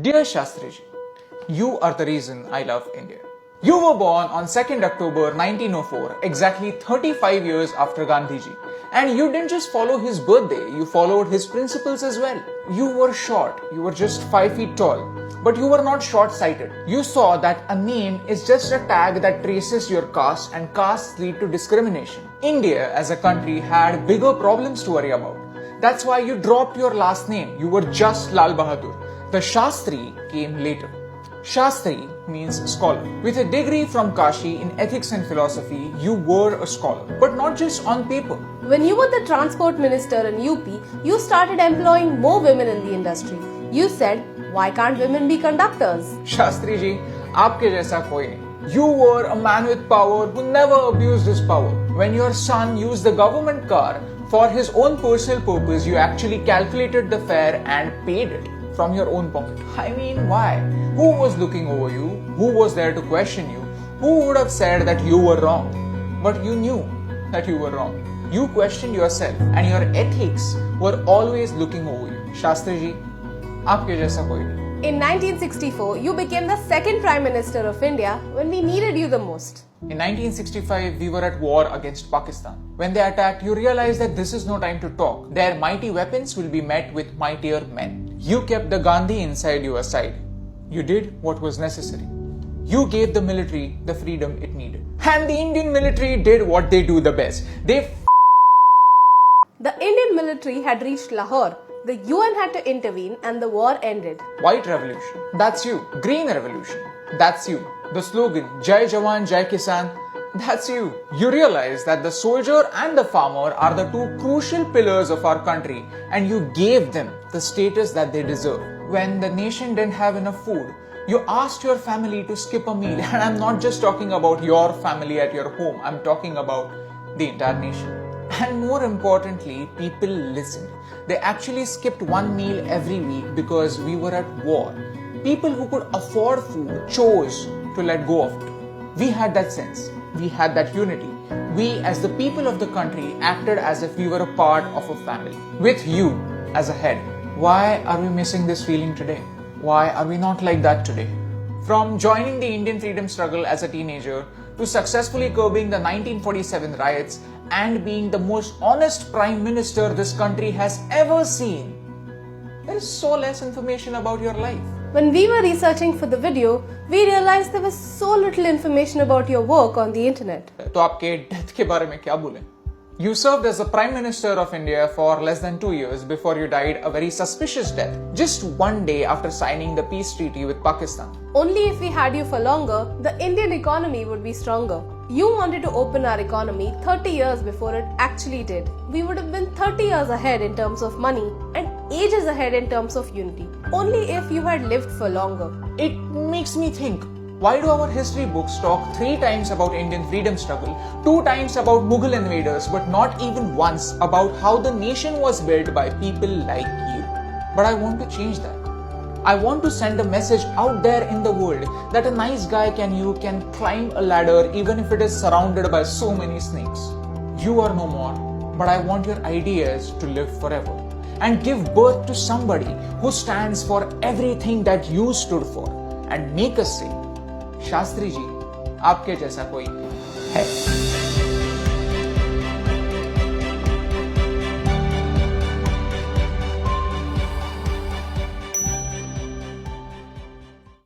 Dear Shastriji, you are the reason I love India. You were born on 2nd October 1904, exactly 35 years after Gandhiji. And you didn't just follow his birthday, you followed his principles as well. You were short, you were just 5 feet tall. But you were not short-sighted. You saw that a name is just a tag that traces your caste, and castes lead to discrimination. India as a country had bigger problems to worry about. That's why you dropped your last name. You were just Lal Bahadur. The Shastri came later. Shastri means scholar. With a degree from Kashi in ethics and philosophy, you were a scholar, but not just on paper. When you were the transport minister in UP, you started employing more women in the industry. You said, why can't women be conductors? Shastri ji, aapke jaisa koi nahi. You were a man with power who never abused his power. When your son used the government car for his own personal purpose, you actually calculated the fare and paid it from your own pocket. I mean, why? Who was looking over you? Who was there to question you? Who would have said that you were wrong? But you knew that you were wrong. You questioned yourself and your ethics were always looking over you. Shastri ji, aapke jaisa koi nahi. In 1964, you became the second Prime Minister of India when we needed you the most. In 1965, we were at war against Pakistan. When they attacked, you realized that this is no time to talk. Their mighty weapons will be met with mightier men. You kept the Gandhi inside you aside. You did what was necessary. You gave the military the freedom it needed. And the Indian military did what they do the best. The Indian military had reached Lahore. The UN had to intervene and the war ended. White revolution, that's you. Green revolution, that's you. The slogan, Jai Jawan, Jai Kisan, that's you. You realize that the soldier and the farmer are the two crucial pillars of our country, and you gave them the status that they deserve. When the nation didn't have enough food, you asked your family to skip a meal. And I'm not just talking about your family at your home, I'm talking about the entire nation. And more importantly, people listened. They actually skipped one meal every week because we were at war. People who could afford food chose to let go of it. We had that sense. We had that unity. We, as the people of the country, acted as if we were a part of a family. With you as a head. Why are we missing this feeling today? Why are we not like that today? From joining the Indian freedom struggle as a teenager to successfully curbing the 1947 riots and being the most honest prime minister this country has ever seen, there is so less information about your life. When we were researching for the video, we realized there was so little information about your work on the internet. तो आपके death के बारे में क्या बोलें? You served as the Prime Minister of India for less than 2 years before you died a very suspicious death, just one day after signing the peace treaty with Pakistan. Only if we had you for longer, the Indian economy would be stronger. You wanted to open our economy 30 years before it actually did. We would have been 30 years ahead in terms of money and ages ahead in terms of unity. Only if you had lived for longer. It makes me think, why do our history books talk 3 times about Indian freedom struggle, 2 times about Mughal invaders, but not even once about how the nation was built by people like you? But I want to change that. I want to send a message out there in the world that a nice guy can climb a ladder even if it is surrounded by so many snakes. You are no more, but I want your ideas to live forever and give birth to somebody who stands for everything that you stood for and make us say, Shastri ji, aapke jaisa koi hai.